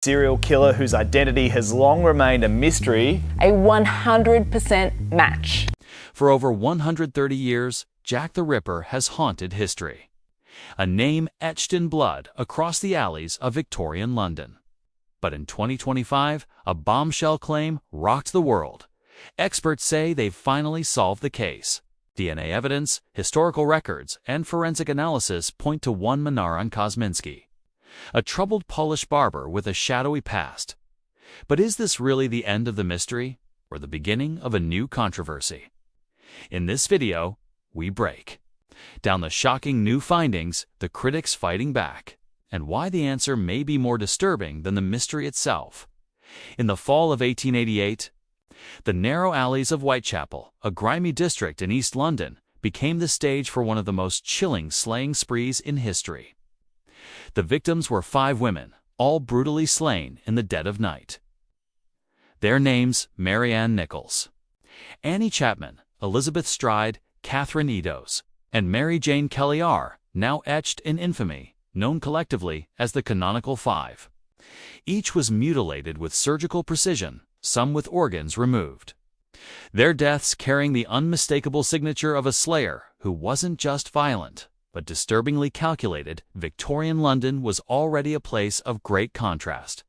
Serial killer whose identity has long remained a mystery. A 100% match. For over 130 years, Jack the Ripper has haunted history. A name etched in blood across the alleys of Victorian London. But in 2025, a bombshell claim rocked the world. Experts say they've finally solved the case. DNA evidence, historical records, and forensic analysis point to one man, Aaron Kosminski, a troubled Polish barber with a shadowy past. But is this really the end of the mystery, or the beginning of a new controversy? In this video, we break down the shocking new findings, the critics fighting back, and why the answer may be more disturbing than the mystery itself. In the fall of 1888, the narrow alleys of Whitechapel, a grimy district in East London, became the stage for one of the most chilling slaying sprees in history. The victims were 5 women, all brutally slain in the dead of night. Their names: Mary Ann Nichols, Annie Chapman, Elizabeth Stride, Catherine Eddowes, and Mary Jane Kelly are now etched in infamy, known collectively as the Canonical Five. Each was mutilated with surgical precision, some with organs removed. Their deaths carrying the unmistakable signature of a slayer who wasn't just violent, but disturbingly calculated. Victorian London was already a place of great contrast.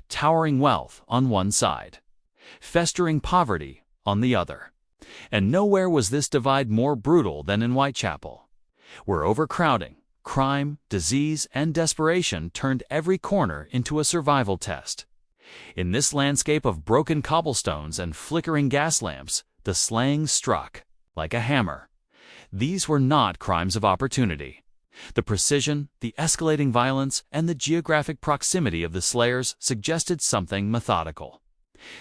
Towering wealth on one side, festering poverty on the other. And nowhere was this divide more brutal than in Whitechapel, where overcrowding, crime, disease, and desperation turned every corner into a survival test. In this landscape of broken cobblestones and flickering gas lamps, the slaying struck like a hammer. These were not crimes of opportunity. The precision, the escalating violence, and the geographic proximity of the slayers suggested something methodical.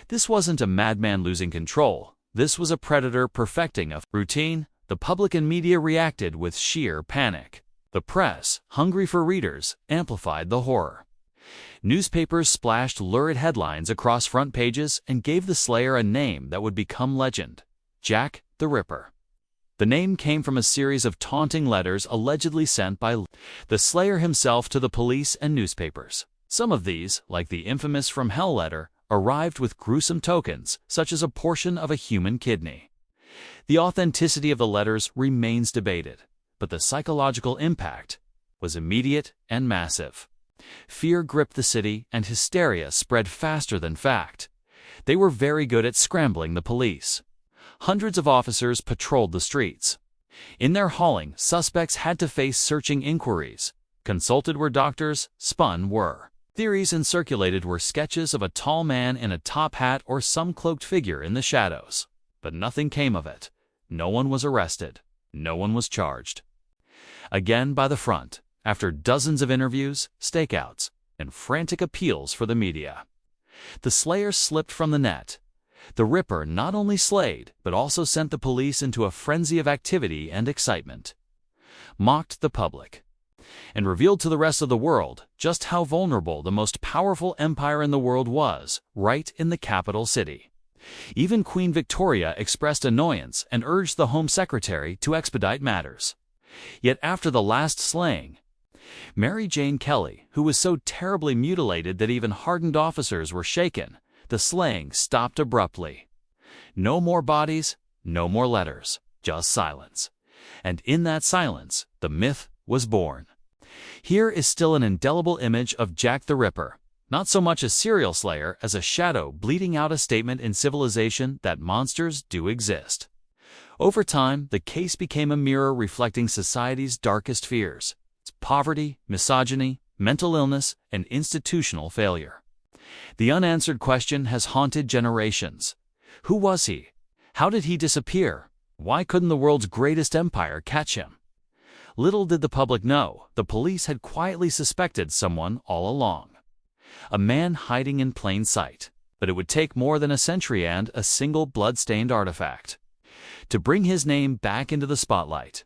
This wasn't a madman losing control. This was a predator perfecting a routine. The public and media reacted with sheer panic. The press, hungry for readers, amplified the horror. Newspapers splashed lurid headlines across front pages and gave the slayer a name that would become legend: Jack the Ripper. The name came from a series of taunting letters allegedly sent by the slayer himself to the police and newspapers. Some of these, like the infamous From Hell letter, arrived with gruesome tokens, such as a portion of a human kidney. The authenticity of the letters remains debated, but the psychological impact was immediate and massive. Fear gripped the city, and hysteria spread faster than fact. They were very good at scrambling the police. Hundreds of officers patrolled the streets. In their hauling, suspects had to face searching inquiries. Consulted were doctors, spun were theories, and circulated were sketches of a tall man in a top hat or some cloaked figure in the shadows. But nothing came of it. No one was arrested. No one was charged. Again by the front, after dozens of interviews, stakeouts, and frantic appeals for the media, the slayer slipped from the net. The Ripper not only slayed, but also sent the police into a frenzy of activity and excitement, mocked the public, and revealed to the rest of the world just how vulnerable the most powerful empire in the world was, right in the capital city. Even Queen Victoria expressed annoyance and urged the Home Secretary to expedite matters. Yet after the last slaying, Mary Jane Kelly, who was so terribly mutilated that even hardened officers were shaken, the slaying stopped abruptly. No more bodies, no more letters, just silence. And in that silence, the myth was born. Here is still an indelible image of Jack the Ripper, not so much a serial slayer as a shadow bleeding out a statement in civilization that monsters do exist. Over time, the case became a mirror reflecting society's darkest fears: poverty, misogyny, mental illness, and institutional failure. The unanswered question has haunted generations. Who was he? How did he disappear? Why couldn't the world's greatest empire catch him? Little did the public know, the police had quietly suspected someone all along. A man hiding in plain sight. But it would take more than a century and a single blood-stained artifact to bring his name back into the spotlight.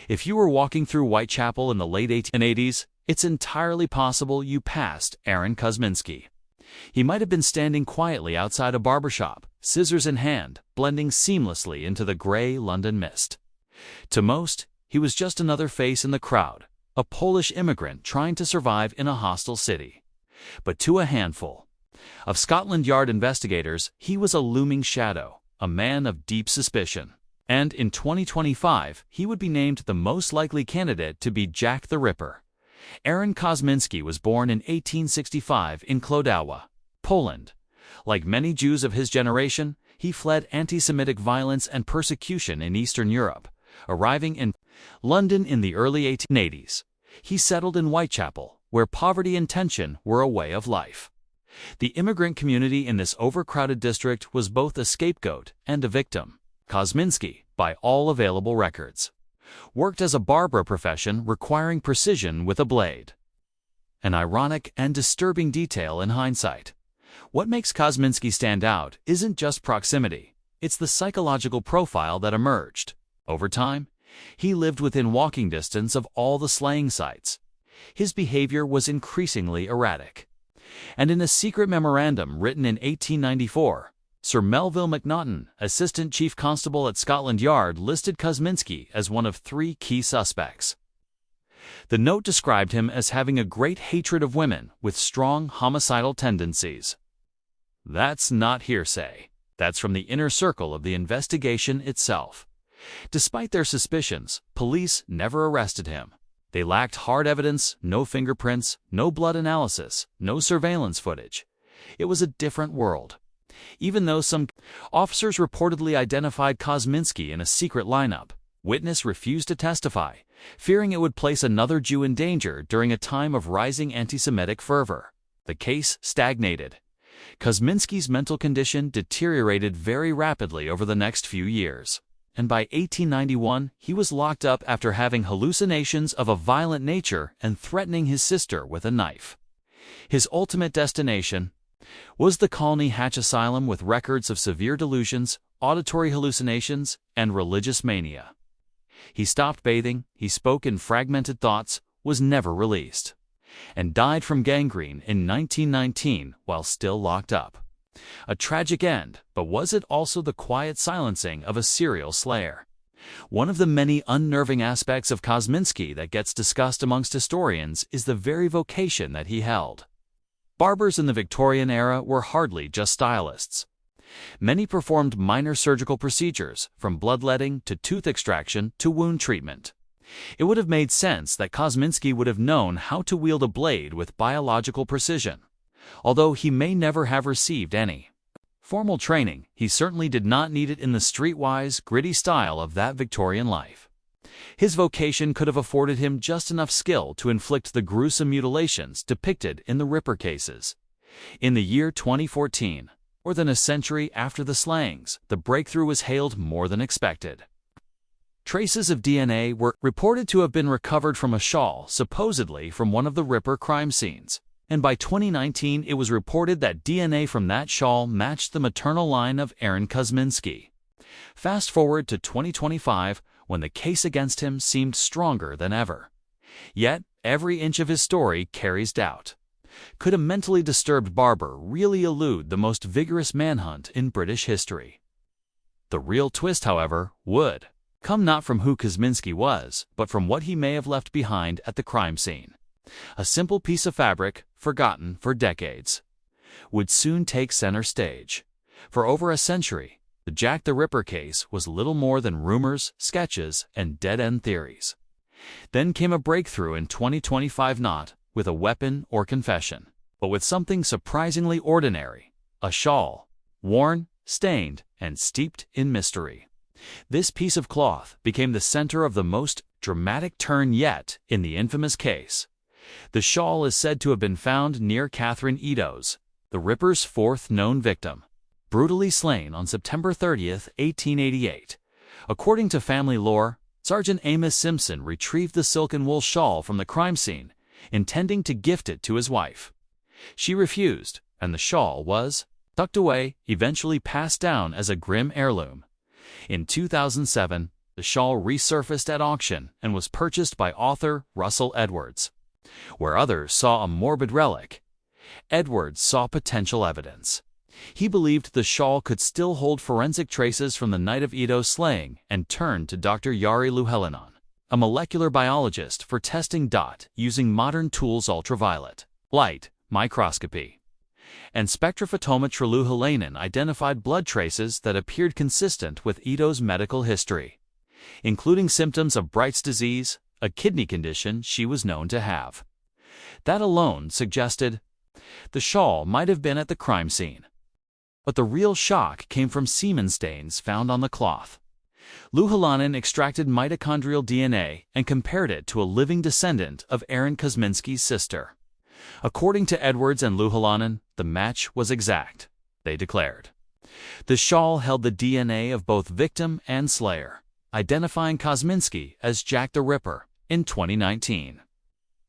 If you were walking through Whitechapel in the late 1880s, it's entirely possible you passed Aaron Kosminski. He might have been standing quietly outside a barbershop, scissors in hand, blending seamlessly into the gray London mist. To most, he was just another face in the crowd, a Polish immigrant trying to survive in a hostile city. But to a handful of Scotland Yard investigators, he was a looming shadow, a man of deep suspicion. And in 2025, he would be named the most likely candidate to be Jack the Ripper. Aaron Kosminski was born in 1865 in Klodawa, Poland. Like many Jews of his generation, he fled anti-Semitic violence and persecution in Eastern Europe. Arriving in London in the early 1880s, he settled in Whitechapel, where poverty and tension were a way of life. The immigrant community in this overcrowded district was both a scapegoat and a victim. Kosminski, by all available records, worked as a barber profession requiring precision with a blade. An ironic and disturbing detail in hindsight. What makes Kosminski stand out isn't just proximity, it's the psychological profile that emerged. Over time, he lived within walking distance of all the slaying sites. His behavior was increasingly erratic. And in a secret memorandum written in 1894, Sir Melville Macnaghten, Assistant Chief Constable at Scotland Yard, listed Kosminski as one of 3 key suspects. The note described him as having a great hatred of women with strong homicidal tendencies. That's not hearsay. That's from the inner circle of the investigation itself. Despite their suspicions, police never arrested him. They lacked hard evidence, no fingerprints, no blood analysis, no surveillance footage. It was a different world. Even though some officers reportedly identified Kosminski in a secret lineup, witness refused to testify, fearing it would place another Jew in danger during a time of rising anti-Semitic fervor. The case stagnated. Kosminski's mental condition deteriorated very rapidly over the next few years, and by 1891 he was locked up after having hallucinations of a violent nature and threatening his sister with a knife. His ultimate destination was the Colney Hatch Asylum, with records of severe delusions, auditory hallucinations, and religious mania. He stopped bathing, he spoke in fragmented thoughts, was never released, and died from gangrene in 1919 while still locked up. A tragic end, but was it also the quiet silencing of a serial slayer? One of the many unnerving aspects of Kosminski that gets discussed amongst historians is the very vocation that he held. Barbers in the Victorian era were hardly just stylists. Many performed minor surgical procedures, from bloodletting to tooth extraction to wound treatment. It would have made sense that Kosminski would have known how to wield a blade with biological precision. Although he may never have received any formal training, he certainly did not need it in the streetwise, gritty style of that Victorian life. His vocation could have afforded him just enough skill to inflict the gruesome mutilations depicted in the Ripper cases. In the year 2014, more than a century after the slayings, the breakthrough was hailed more than expected. Traces of DNA were reported to have been recovered from a shawl, supposedly from one of the Ripper crime scenes. And by 2019 it was reported that DNA from that shawl matched the maternal line of Aaron Kosminski. Fast forward to 2025, when the case against him seemed stronger than ever. Yet, every inch of his story carries doubt. Could a mentally disturbed barber really elude the most vigorous manhunt in British history? The real twist, however, would come not from who Kosminski was, but from what he may have left behind at the crime scene. A simple piece of fabric, forgotten for decades, would soon take center stage. For over a century, the Jack the Ripper case was little more than rumors, sketches, and dead-end theories. Then came a breakthrough in 2025, not with a weapon or confession, but with something surprisingly ordinary: a shawl, worn, stained, and steeped in mystery. This piece of cloth became the center of the most dramatic turn yet in the infamous case. The shawl is said to have been found near Catherine Eddowes, the Ripper's 4th known victim, brutally slain on September 30th, 1888. According to family lore, Sergeant Amos Simpson retrieved the silk and wool shawl from the crime scene, intending to gift it to his wife. She refused, and the shawl was tucked away, eventually passed down as a grim heirloom. In 2007, the shawl resurfaced at auction and was purchased by author Russell Edwards. Where others saw a morbid relic, Edwards saw potential evidence. He believed the shawl could still hold forensic traces from the night of Eddowes' slaying, and turned to Dr. Jari Luhelinon, a molecular biologist, for testing using modern tools. Ultraviolet light microscopy. And spectrophotometry identified blood traces that appeared consistent with Ito's medical history, including symptoms of Bright's disease, a kidney condition she was known to have. That alone suggested the shawl might have been at the crime scene. But the real shock came from semen stains found on the cloth. Luhalainen extracted mitochondrial DNA and compared it to a living descendant of Aaron Kosminski's sister. According to Edwards and Luhalainen, the match was exact, they declared. The shawl held the DNA of both victim and slayer, identifying Kosminski as Jack the Ripper in 2019.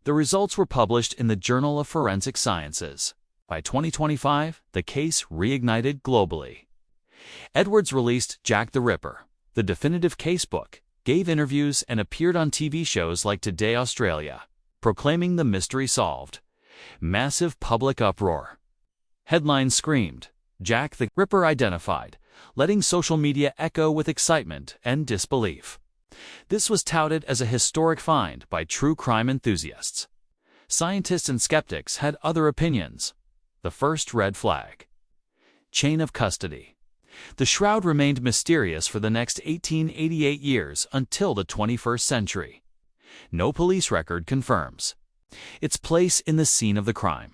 The results were published in the Journal of Forensic Sciences. By 2025, the case reignited globally. Edwards released Jack the Ripper, the definitive casebook, gave interviews and appeared on TV shows like Today Australia, proclaiming the mystery solved. Massive public uproar. Headlines screamed, Jack the Ripper identified, letting social media echo with excitement and disbelief. This was touted as a historic find by true crime enthusiasts. Scientists and skeptics had other opinions. The first red flag. Chain of custody. The shroud remained mysterious for the next 1888 years until the 21st century. No police record confirms its place in the scene of the crime.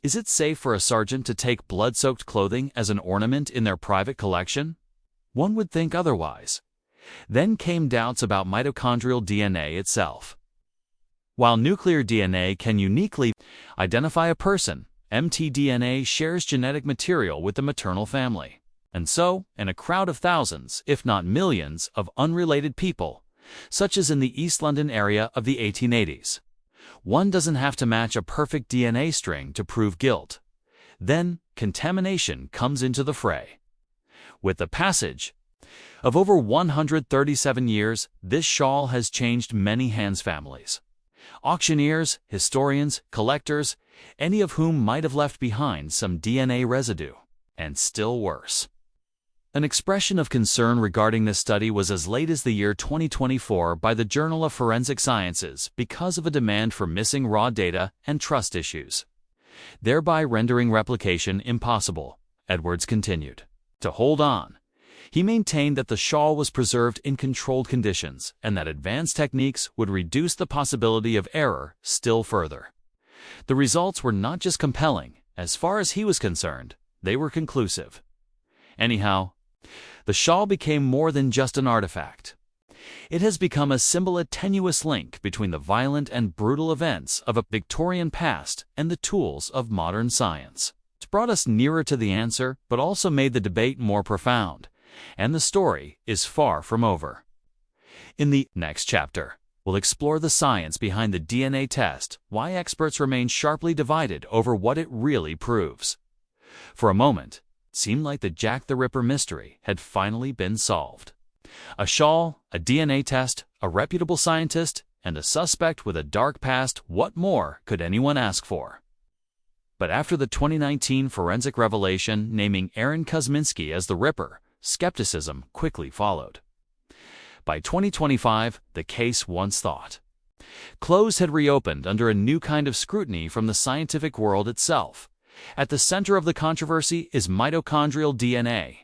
Is it safe for a sergeant to take blood-soaked clothing as an ornament in their private collection? One would think otherwise. Then came doubts about mitochondrial DNA itself. While nuclear DNA can uniquely identify a person, mtDNA shares genetic material with the maternal family. And so, in a crowd of thousands, if not millions, of unrelated people, such as in the East London area of the 1880s, one doesn't have to match a perfect DNA string to prove guilt. Then, contamination comes into the fray. With the passage of over 137 years, this shawl has changed many hands' families. Auctioneers, historians, collectors, any of whom might have left behind some DNA residue. And still worse. An expression of concern regarding this study was as late as the year 2024 by the Journal of Forensic Sciences because of a demand for missing raw data and trust issues, thereby rendering replication impossible, Edwards continued. To hold on, he maintained that the shawl was preserved in controlled conditions and that advanced techniques would reduce the possibility of error still further. The results were not just compelling, as far as he was concerned, they were conclusive. Anyhow, the shawl became more than just an artifact. It has become a symbol, a tenuous link between the violent and brutal events of a Victorian past and the tools of modern science. It's brought us nearer to the answer, but also made the debate more profound. And the story is far from over. In the next chapter, we'll explore the science behind the DNA test, why experts remain sharply divided over what it really proves. For a moment, it seemed like the Jack the Ripper mystery had finally been solved. A shawl, a DNA test, a reputable scientist, and a suspect with a dark past, what more could anyone ask for? But after the 2019 forensic revelation naming Aaron Kosminski as the Ripper, skepticism quickly followed. By 2025, the case once thought closed had reopened under a new kind of scrutiny from the scientific world itself. At the center of the controversy is mitochondrial DNA,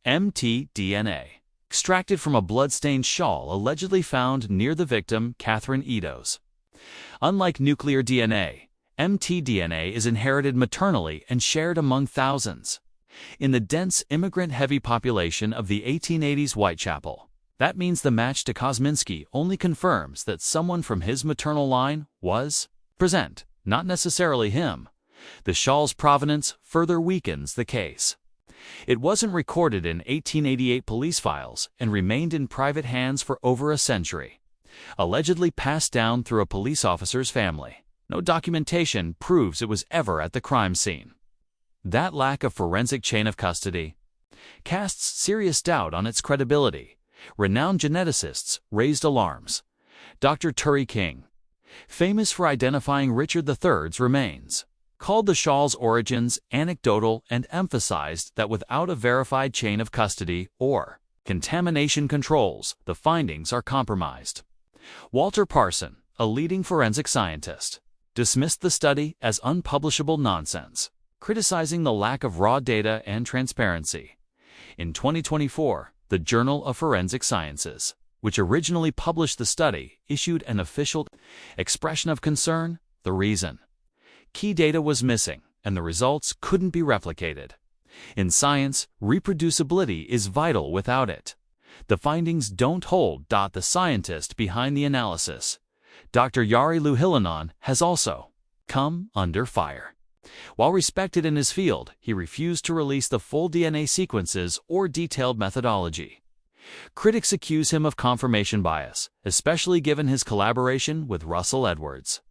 mtDNA, extracted from a blood-stained shawl allegedly found near the victim, Catherine Eddowes. Unlike nuclear DNA, mtDNA is inherited maternally and shared among thousands. In the dense, immigrant-heavy population of the 1880s Whitechapel, that means the match to Kosminski only confirms that someone from his maternal line was present, not necessarily him. The shawl's provenance further weakens the case. It wasn't recorded in 1888 police files and remained in private hands for over a century, allegedly passed down through a police officer's family. No documentation proves it was ever at the crime scene. That lack of forensic chain of custody casts serious doubt on its credibility. Renowned geneticists raised alarms. Dr. Turi King, famous for identifying Richard III's remains, called the shawl's origins anecdotal and emphasized that without a verified chain of custody or contamination controls, the findings are compromised. Walter Parson, a leading forensic scientist, dismissed the study as unpublishable nonsense, criticizing the lack of raw data and transparency. In 2024, the Journal of Forensic Sciences, which originally published the study, issued an official expression of concern. The reason: key data was missing, and the results couldn't be replicated. In science, reproducibility is vital without it. The findings don't hold. The scientist behind the analysis, Dr. Jari Louhilainen, has also come under fire. While respected in his field, he refused to release the full DNA sequences or detailed methodology. Critics accuse him of confirmation bias, especially given his collaboration with Russell Edwards,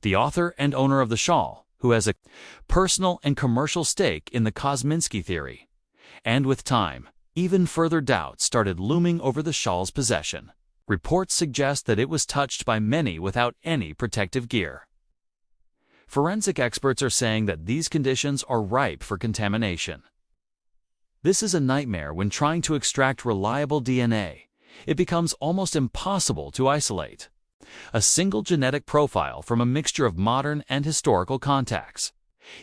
the author and owner of the shawl, who has a personal and commercial stake in the Kosminski theory. And with time, even further doubts started looming over the shawl's possession. Reports suggest that it was touched by many without any protective gear. Forensic experts are saying that these conditions are ripe for contamination. This is a nightmare when trying to extract reliable DNA. It becomes almost impossible to isolate a single genetic profile from a mixture of modern and historical contacts.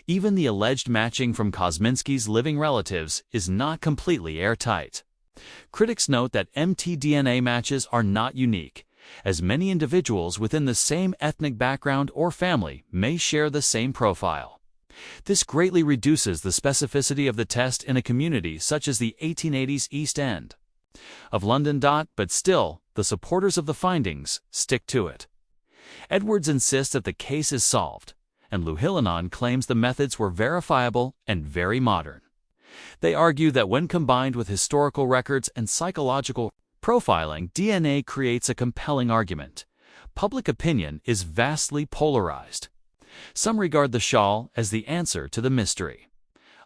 Even the alleged matching from Kosminski's living relatives is not completely airtight. Critics note that mtDNA matches are not unique, as many individuals within the same ethnic background or family may share the same profile. This greatly reduces the specificity of the test in a community such as the 1880s East End of London. But still, the supporters of the findings stick to it. Edwards insists that the case is solved, and Louhilainen claims the methods were verifiable and very modern. They argue that when combined with historical records and psychological profiling, DNA creates a compelling argument. Public opinion is vastly polarized. Some regard the shawl as the answer to the mystery.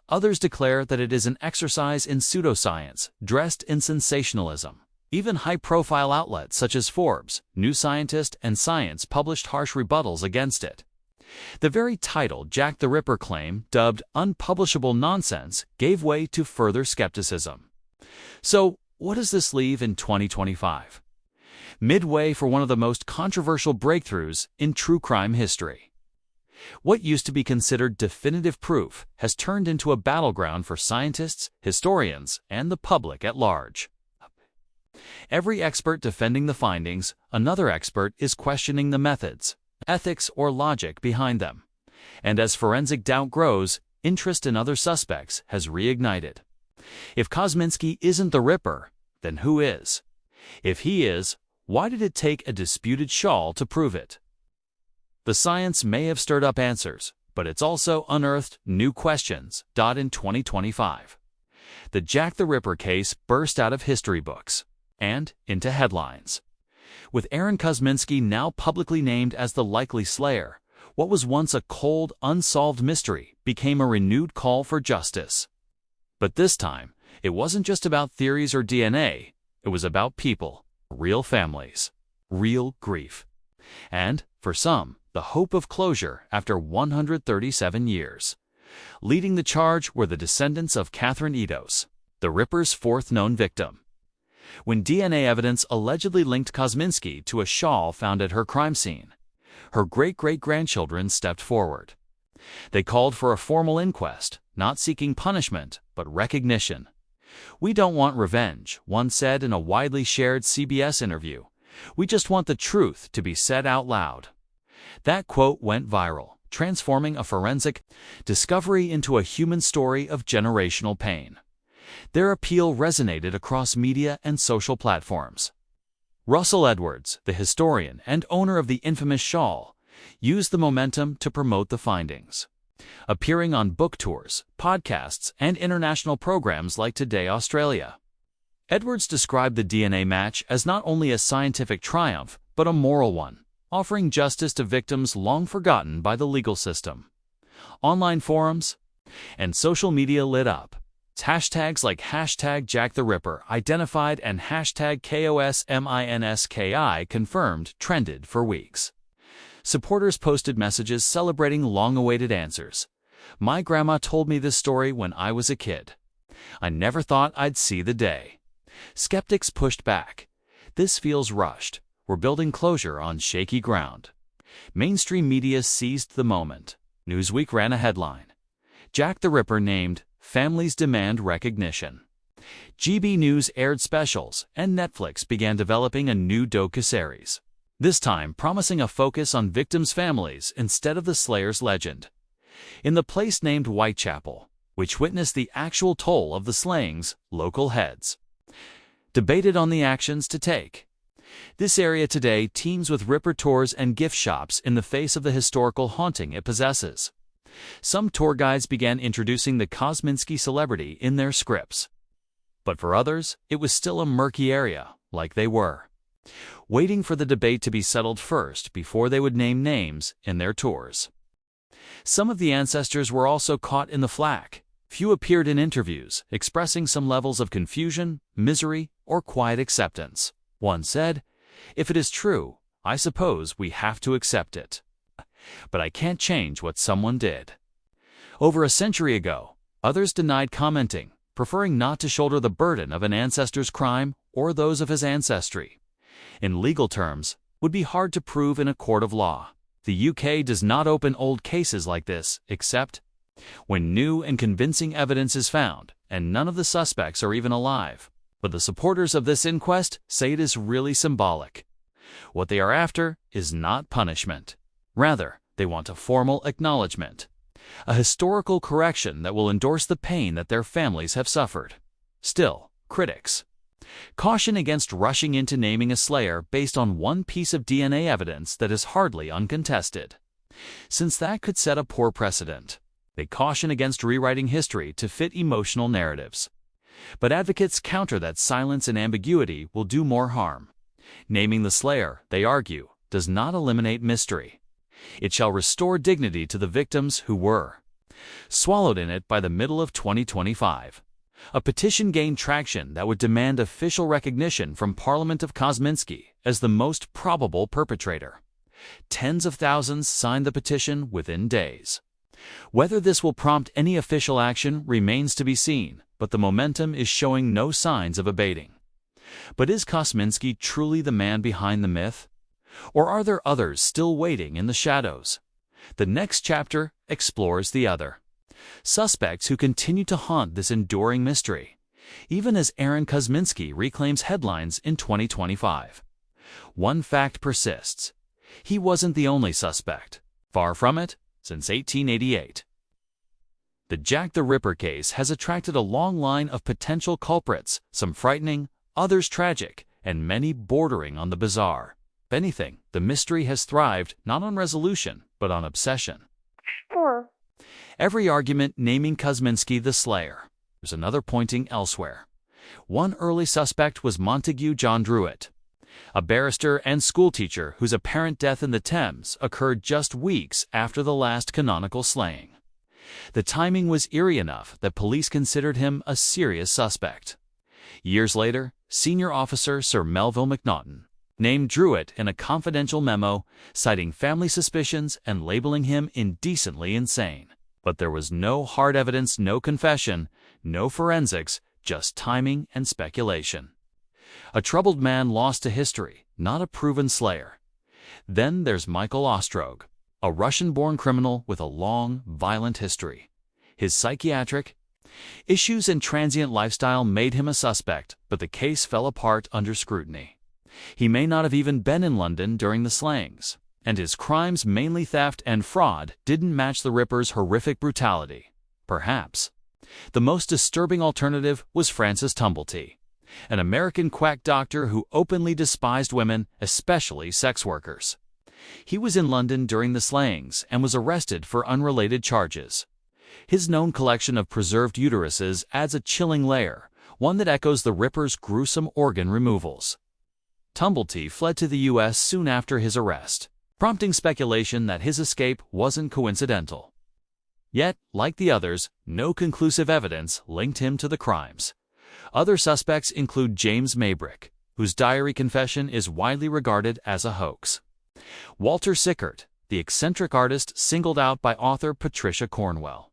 Others declare that it is an exercise in pseudoscience, dressed in sensationalism. Even high-profile outlets such as Forbes, New Scientist, and Science published harsh rebuttals against it. The very title Jack the Ripper claim, dubbed unpublishable nonsense, gave way to further skepticism. So, what does this leave in 2025? Midway for one of the most controversial breakthroughs in true crime history. What used to be considered definitive proof has turned into a battleground for scientists, historians, and the public at large. Every expert defending the findings, another expert is questioning the methods, ethics, or logic behind them. And as forensic doubt grows, interest in other suspects has reignited. If Kosminski isn't the Ripper, then who is? If he is, why did it take a disputed shawl to prove it? The science may have stirred up answers, but it's also unearthed new questions. In 2025, the Jack the Ripper case burst out of history books and into headlines. With Aaron Kosminski now publicly named as the likely slayer, what was once a cold, unsolved mystery became a renewed call for justice. But this time, it wasn't just about theories or DNA, it was about people, real families, real grief. And, for some, the hope of closure after 137 years. Leading the charge were the descendants of Catherine Edos, the Ripper's fourth known victim. When DNA evidence allegedly linked Kosminski to a shawl found at her crime scene, her great-great-grandchildren stepped forward. They called for a formal inquest, not seeking punishment, but recognition. "We don't want revenge," one said in a widely shared CBS interview. "We just want the truth to be said out loud." That quote went viral, transforming a forensic discovery into a human story of generational pain. Their appeal resonated across media and social platforms. Russell Edwards, the historian and owner of the infamous shawl, used the momentum to promote the findings. Appearing on book tours, podcasts, and international programs like Today Australia. Edwards described the DNA match as not only a scientific triumph, but a moral one, offering justice to victims long forgotten by the legal system. Online forums and social media lit up. Hashtags like #JackTheRipper identified and #KOSMINSKI confirmed trended for weeks. Supporters posted messages celebrating long-awaited answers. "My grandma told me this story when I was a kid. I never thought I'd see the day." Skeptics pushed back. "This feels rushed. We're building closure on shaky ground." Mainstream media seized the moment. Newsweek ran a headline: Jack the Ripper named, families demand recognition. GB News aired specials, and Netflix began developing a new docu-series, this time promising a focus on victims' families instead of the Slayer's legend. In the place named Whitechapel, which witnessed the actual toll of the slayings, local heads debated on the actions to take. This area today teems with Ripper tours and gift shops in the face of the historical haunting it possesses. Some tour guides began introducing the Kosminski celebrity in their scripts. But for others, it was still a murky area, like they were waiting for the debate to be settled first before they would name names in their tours. Some of the ancestors were also caught in the flack. Few appeared in interviews, expressing some levels of confusion, misery, or quiet acceptance. One said, "If it is true, I suppose we have to accept it. But I can't change what someone did." Over a century ago, others denied commenting, preferring not to shoulder the burden of an ancestor's crime or those of his ancestry. In legal terms, would be hard to prove in a court of law. The UK does not open old cases like this, except when new and convincing evidence is found, and none of the suspects are even alive. But the supporters of this inquest say it is really symbolic. What they are after is not punishment. Rather, they want a formal acknowledgement, a historical correction that will endorse the pain that their families have suffered. Still, critics caution against rushing into naming a slayer based on one piece of DNA evidence that is hardly uncontested, since that could set a poor precedent. They caution against rewriting history to fit emotional narratives. But advocates counter that silence and ambiguity will do more harm. Naming the slayer, they argue, does not eliminate mystery. It shall restore dignity to the victims who were swallowed in it by the middle of 2025. A petition gained traction that would demand official recognition from Parliament of Kosminski as the most probable perpetrator. Tens of thousands signed the petition within days. Whether this will prompt any official action remains to be seen, but the momentum is showing no signs of abating. But is Kosminski truly the man behind the myth? Or are there others still waiting in the shadows? The next chapter explores the other. Suspects who continue to haunt this enduring mystery, even as Aaron Kosminski reclaims headlines in 2025. One fact persists: he wasn't the only suspect. Far from it, since 1888. The Jack the Ripper case has attracted a long line of potential culprits, some frightening, others tragic, and many bordering on the bizarre. If anything, the mystery has thrived not on resolution, but on obsession. Every argument naming Kosminski the slayer. There's another pointing elsewhere. One early suspect was Montague John Druitt, a barrister and schoolteacher whose apparent death in the Thames occurred just weeks after the last canonical slaying. The timing was eerie enough that police considered him a serious suspect. Years later, senior officer Sir Melville Macnaghten named Druitt in a confidential memo, citing family suspicions and labeling him indecently insane. But there was no hard evidence, no confession, no forensics, just timing and speculation. A troubled man lost to history, not a proven slayer. Then there's Michael Ostrog, a Russian-born criminal with a long, violent history. His psychiatric issues and transient lifestyle made him a suspect, but the case fell apart under scrutiny. He may not have even been in London during the slayings, and his crimes, mainly theft and fraud, didn't match the Ripper's horrific brutality. Perhaps the most disturbing alternative was Francis Tumblety, an American quack doctor who openly despised women, especially sex workers. He was in London during the slayings and was arrested for unrelated charges. His known collection of preserved uteruses adds a chilling layer, one that echoes the Ripper's gruesome organ removals. Tumblety fled to the U.S. soon after his arrest, prompting speculation that his escape wasn't coincidental. Yet, like the others, no conclusive evidence linked him to the crimes. Other suspects include James Maybrick, whose diary confession is widely regarded as a hoax. Walter Sickert, the eccentric artist singled out by author Patricia Cornwell.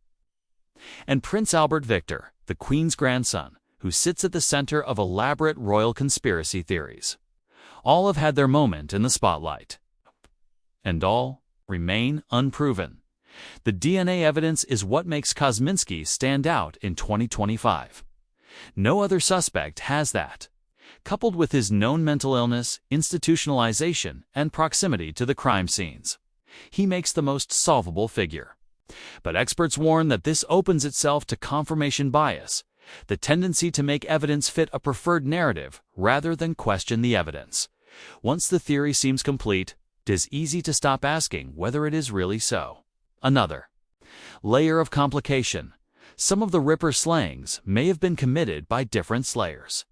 And Prince Albert Victor, the Queen's grandson, who sits at the center of elaborate royal conspiracy theories. All have had their moment in the spotlight. and all remain unproven. The DNA evidence is what makes Kosminski stand out in 2025. No other suspect has that. Coupled with his known mental illness, institutionalization, and proximity to the crime scenes, he makes the most solvable figure. But experts warn that this opens itself to confirmation bias, the tendency to make evidence fit a preferred narrative rather than question the evidence. Once the theory seems complete, it is easy to stop asking whether it is really so. Another layer of complication. Some of the Ripper slayings may have been committed by different slayers.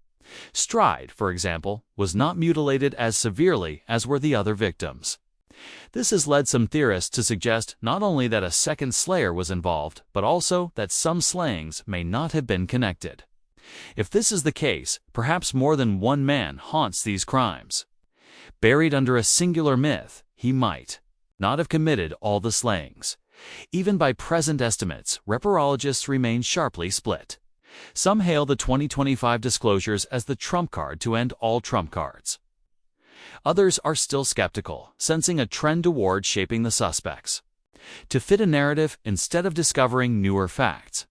Stride, for example, was not mutilated as severely as were the other victims. This has led some theorists to suggest not only that a second slayer was involved, but also that some slayings may not have been connected. If this is the case, perhaps more than one man haunts these crimes. Buried under a singular myth, he might not have committed all the slayings. Even by present estimates, ripperologists remain sharply split. Some hail the 2025 disclosures as the trump card to end all trump cards. Others are still skeptical, sensing a trend toward shaping the suspects to fit a narrative instead of discovering newer facts.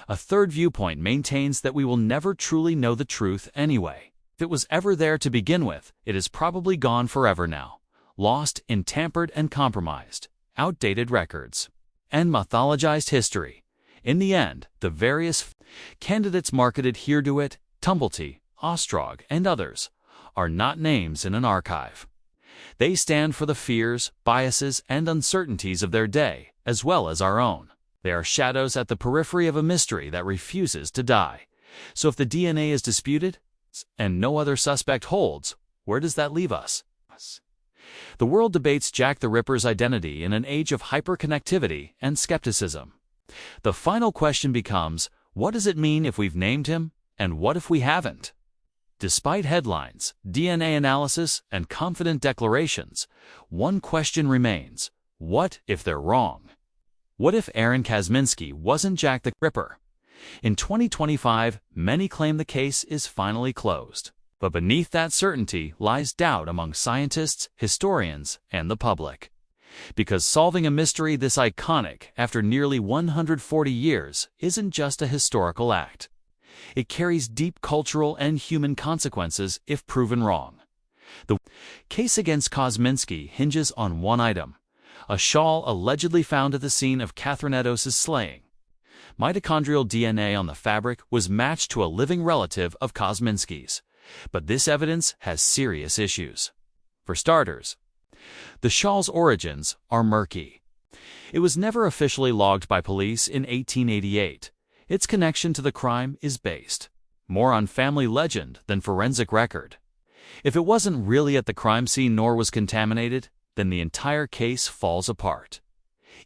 A third viewpoint maintains that we will never truly know the truth anyway. If it was ever there to begin with, it is probably gone forever now, lost in tampered and compromised, outdated records, and mythologized history. In the end, the various candidates marketed here to it, Tumblety, Ostrog, and others, are not names in an archive. They stand for the fears, biases, and uncertainties of their day, as well as our own. They are shadows at the periphery of a mystery that refuses to die. So if the DNA is disputed, and no other suspect holds, where does that leave us? The world debates Jack the Ripper's identity in an age of hyperconnectivity and skepticism. The final question becomes, what does it mean if we've named him, and what if we haven't? Despite headlines, DNA analysis, and confident declarations, one question remains: what if they're wrong? What if Aaron Kosminski wasn't Jack the Ripper? In 2025, many claim the case is finally closed. But beneath that certainty lies doubt among scientists, historians, and the public. Because solving a mystery this iconic after nearly 140 years isn't just a historical act. It carries deep cultural and human consequences if proven wrong. The case against Kosminski hinges on one item: a shawl allegedly found at the scene of Catherine Eddowes' slaying. Mitochondrial DNA on the fabric was matched to a living relative of Kosminski's. But this evidence has serious issues. For starters, the shawl's origins are murky. It was never officially logged by police in 1888. Its connection to the crime is based more on family legend than forensic record. If it wasn't really at the crime scene nor was contaminated, then the entire case falls apart.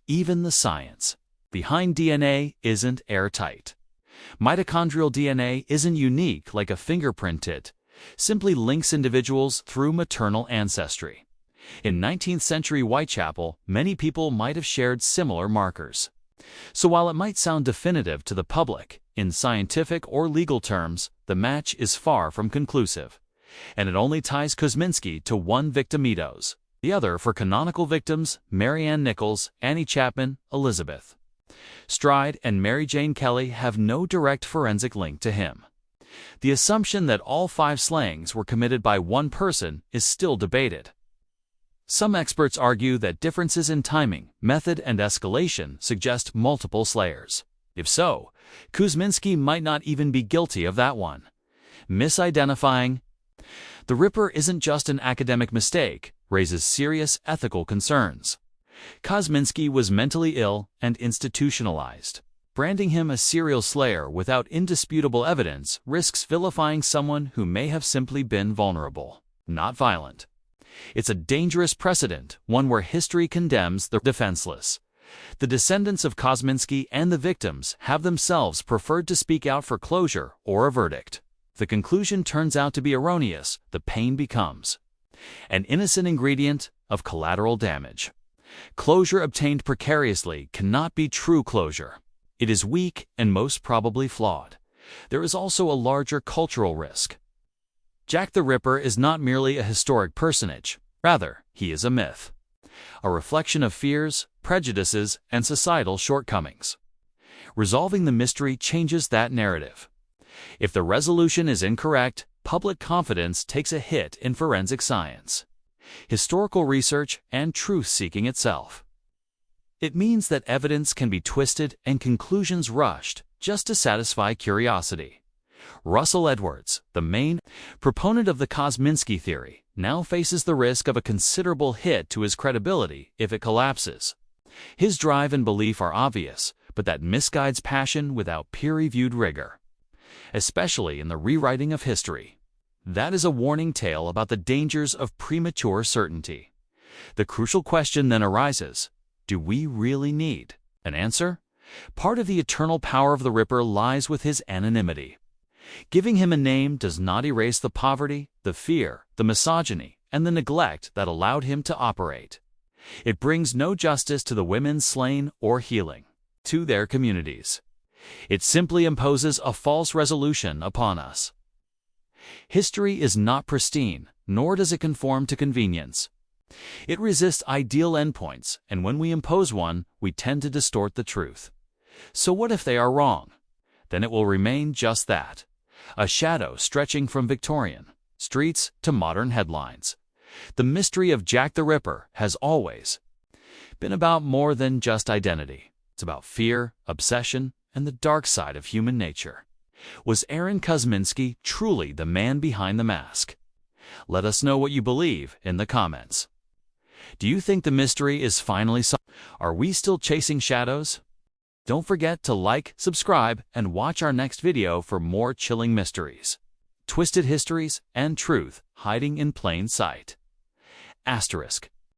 Even the science behind DNA isn't airtight. Mitochondrial DNA isn't unique like a fingerprint. It simply links individuals through maternal ancestry. In 19th century Whitechapel, many people might have shared similar markers. So while it might sound definitive to the public, in scientific or legal terms, the match is far from conclusive. And it only ties Kosminski to one victim, Eddowes, the other for canonical victims Mary Ann Nichols, Annie Chapman, Elizabeth Stride, and Mary Jane Kelly have no direct forensic link to him. The assumption that all 5 slayings were committed by one person is still debated. Some experts argue that differences in timing, method, and escalation suggest multiple slayers. If so, Kosminski might not even be guilty of that one. Misidentifying the Ripper isn't just an academic mistake, raises serious ethical concerns. Kosminski was mentally ill and institutionalized. Branding him a serial slayer without indisputable evidence risks vilifying someone who may have simply been vulnerable, not violent. It's a dangerous precedent, one where history condemns the defenseless. The descendants of Kosminski and the victims have themselves preferred to speak out for closure or a verdict. If the conclusion turns out to be erroneous, the pain becomes an innocent ingredient of collateral damage. Closure obtained precariously cannot be true closure. It is weak and most probably flawed. There is also a larger cultural risk. Jack the Ripper is not merely a historic personage. Rather, he is a myth. a reflection of fears, prejudices, and societal shortcomings. Resolving the mystery changes that narrative. If the resolution is incorrect, public confidence takes a hit in forensic science, historical research, and truth-seeking itself. It means that evidence can be twisted and conclusions rushed just to satisfy curiosity. Russell Edwards, the main proponent of the Kosminski theory, now faces the risk of a considerable hit to his credibility if it collapses. His drive and belief are obvious, but that misguides passion without peer-reviewed rigor, especially in the rewriting of history. That is a warning tale about the dangers of premature certainty. The crucial question then arises: do we really need an answer? Part of the eternal power of the Ripper lies with his anonymity. Giving him a name does not erase the poverty, the fear, the misogyny, and the neglect that allowed him to operate. It brings no justice to the women slain or healing to their communities. It simply imposes a false resolution upon us. History is not pristine, nor does it conform to convenience. It resists ideal endpoints, and when we impose one, we tend to distort the truth. So what if they are wrong? Then it will remain just that: a shadow stretching from Victorian streets to modern headlines. The mystery of Jack the Ripper has always been about more than just identity. It's about fear, obsession, and the dark side of human nature. Was Aaron Kosminski truly the man behind the mask? Let us know what you believe in the comments. Do you think the mystery is finally solved? Are we still chasing shadows? Don't forget to like, subscribe, and watch our next video for more chilling mysteries, twisted histories, and truth hiding in plain sight. Asterisk.